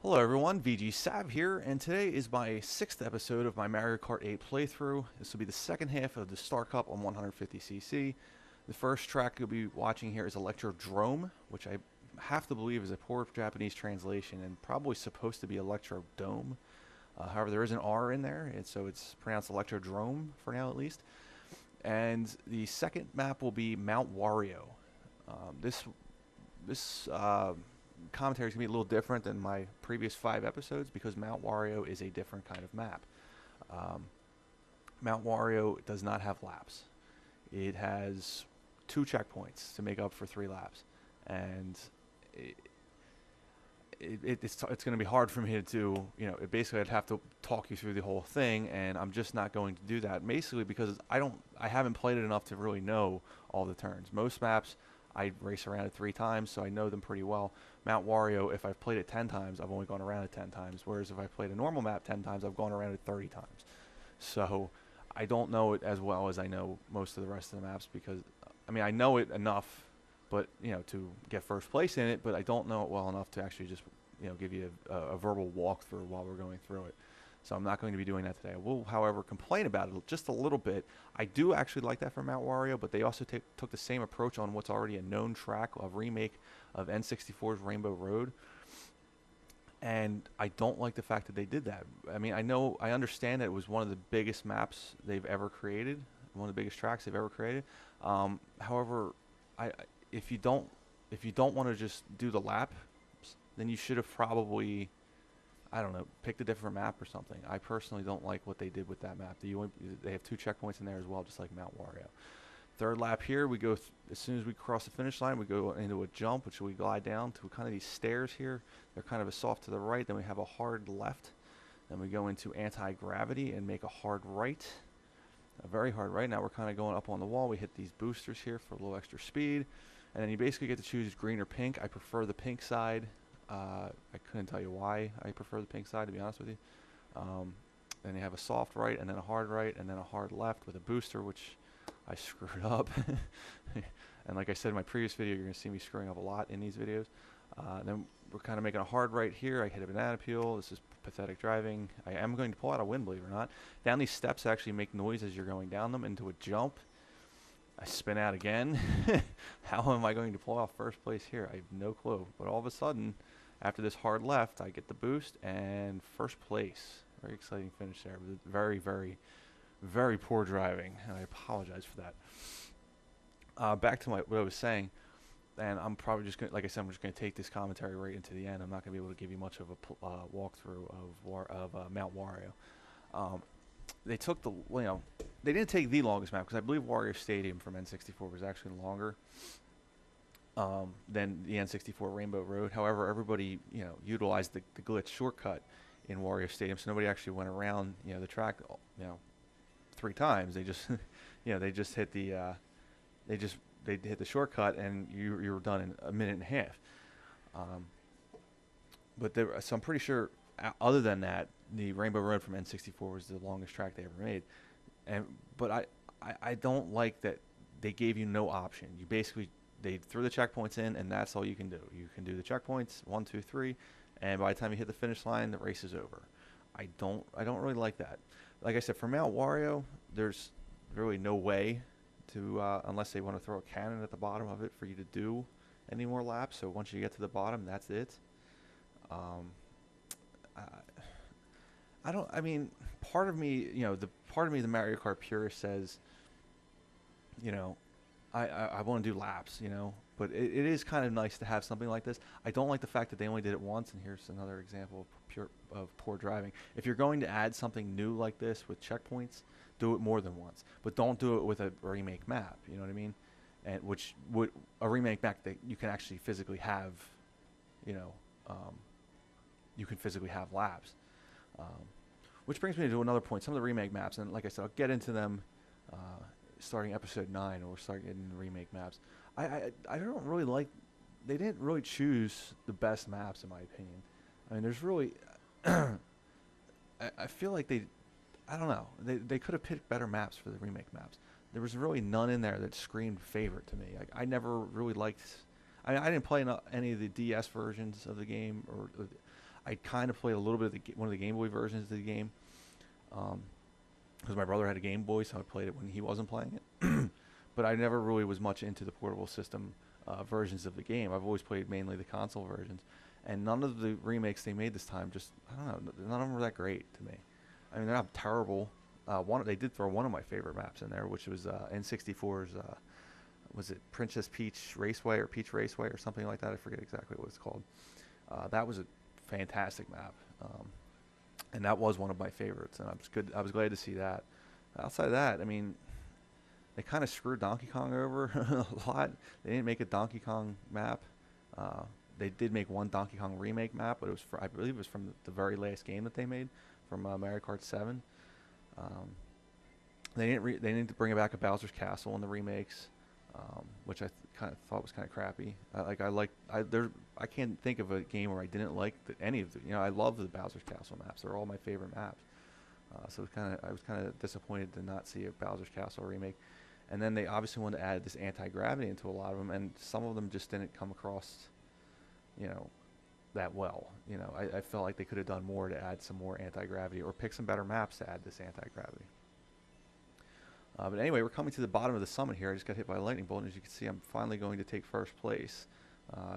Hello everyone, VG Sav here, and today is my 6th episode of my Mario Kart 8 playthrough. This will be the second half of the Star Cup on 150cc. The first track you'll be watching here is Electrodrome, which I have to believe is a poor Japanese translation and probably supposed to be Electrodome. However, there is an R in there, and so it's pronounced Electrodrome for now at least. And the second map will be Mount Wario. This commentary is going to be a little different than my previous 5 episodes because Mount Wario is a different kind of map. Um, Mount Wario does not have laps. It has 2 checkpoints to make up for 3 laps, and it, it's going to be hard for me to do. Basically I'd have to talk you through the whole thing, and I'm just not going to do that. Basically because I haven't played it enough to really know all the turns. Most maps I race around it 3 times, so I know them pretty well. Mount Wario, if I've played it 10 times, I've only gone around it 10 times. Whereas if I played a normal map 10 times, I've gone around it 30 times. So I don't know it as well as I know most of the rest of the maps because, I know it enough, but to get first place in it. But I don't know it well enough to actually just give you a verbal walkthrough while we're going through it. So I'm not going to be doing that today. I will, however, complain about it just a little bit. I do actually like that for Mount Wario, but they also took the same approach on what's already a known track, a remake of N64's Rainbow Road. And I don't like the fact that they did that. I understand that it was one of the biggest maps they've ever created, one of the biggest tracks they've ever created. However, if you don't want to just do the lap, then you should have probably, I don't know, picked a different map or something. I personally don't like what they did with that map. They have 2 checkpoints in there as well, just like Mount Wario. Third lap here, we go as soon as we cross the finish line, we go into a jump, which we glide down to kind of these stairs here. They're kind of a soft to the right. Then we have a hard left. Then we go into anti-gravity and make a hard right, a very hard right. Now we're kind of going up on the wall. We hit these boosters here for a little extra speed, and then you basically get to choose green or pink. I prefer the pink side. I couldn't tell you why I prefer the pink side, to be honest with you. Then you have a soft right, and then a hard right, and then a hard left with a booster, which I screwed up. And like I said in my previous video, you're going to see me screwing up a lot in these videos. Then we're kind of making a hard right here. I hit a banana peel. This is pathetic driving. I am going to pull out a win, believe it or not. Down these steps actually make noise as you're going down them into a jump. I spin out again. How am I going to pull off first place here? I have no clue. But all of a sudden, after this hard left, I get the boost and first place. Very exciting finish there. Very, very, very poor driving, and I apologize for that. Back to what I was saying, and I'm probably just going, like I said, I'm just going to take this commentary right into the end. I'm not going to be able to give you much of a walkthrough of Mount Wario. They took they didn't take the longest map because I believe Wario Stadium from N64 was actually longer than the N64 Rainbow Road. However, everybody utilized the glitch shortcut in Wario Stadium, so nobody actually went around the track 3 times. They just they just hit the they hit the shortcut, and you were done in a minute and a half. So I'm pretty sure other than that, the Rainbow Road from N64 was the longest track they ever made. But I don't like that they gave you no option. You basically, they threw the checkpoints in, and that's all you can do. You can do the checkpoints 1, 2, 3, and by the time you hit the finish line, the race is over. I don't really like that. Like I said, for Mount Wario, there's really no way to unless they want to throw a cannon at the bottom of it for you to do any more laps. So once you get to the bottom, that's it. Part of me, the Mario Kart purist says, I want to do laps, but it is kind of nice to have something like this. I don't like the fact that they only did it once, and here's another example of poor driving. If you're going to add something new like this with checkpoints, do it more than once, but don't do it with a remake map. You know what I mean? And which would a remake map that you can actually physically have, you can physically have laps. Which brings me to another point. Some of the remake maps, and like I said, I'll get into them starting episode 9, or start getting the remake maps. I don't really like. They didn't really choose the best maps, in my opinion. There's really. I feel like I don't know. They could have picked better maps for the remake maps. There was really none in there that screamed favorite to me. I never really liked. I didn't play any of the DS versions of the game, or I kind of played a little bit of one of the Game Boy versions of the game, because my brother had a Game Boy, so I played it when he wasn't playing it. But I never really was much into the portable system versions of the game. I've always played mainly the console versions, and none of the remakes they made this time just, I don't know, none of them were that great to me. I mean, they're not terrible. One they did throw one of my favorite maps in there, which was N64's. Was it Princess Peach Raceway or Peach Raceway or something like that? I forget exactly what it's called. That was a fantastic map, and that was one of my favorites, and I was glad to see that. Outside of that, I mean, they kind of screwed Donkey Kong over a lot. They didn't make a Donkey Kong map. They did make one Donkey Kong remake map, but I believe it was from the very last game that they made, from Mario Kart 7. They didn't bring back a Bowser's Castle in the remakes, which I kind of thought was kind of crappy. I can't think of a game where I didn't like any of the. I love the Bowser's Castle maps. They're all my favorite maps. So I was kind of disappointed to not see a Bowser's Castle remake. And then they obviously wanted to add this anti-gravity into a lot of them, and some of them just didn't come across, that well. I felt like they could have done more to add some more anti-gravity, or pick some better maps to add this anti-gravity. But anyway, we're coming to the bottom of the summit here. I just got hit by a lightning bolt, and as you can see, I'm finally going to take first place.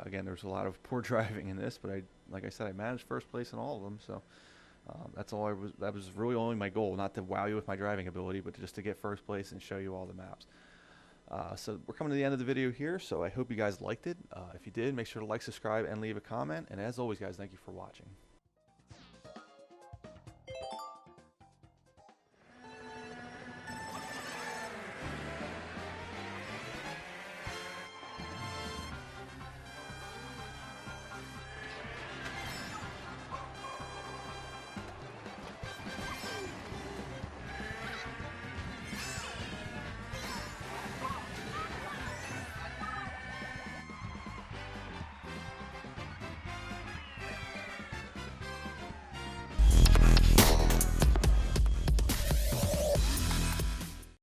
Again, there's a lot of poor driving in this, but like I said, I managed first place in all of them, so that's all that was really only my goal, not to wow you with my driving ability, but just to get first place and show you all the maps. So we're coming to the end of the video here, so I hope you guys liked it. If you did, make sure to like, subscribe, and leave a comment. And as always, guys, thank you for watching.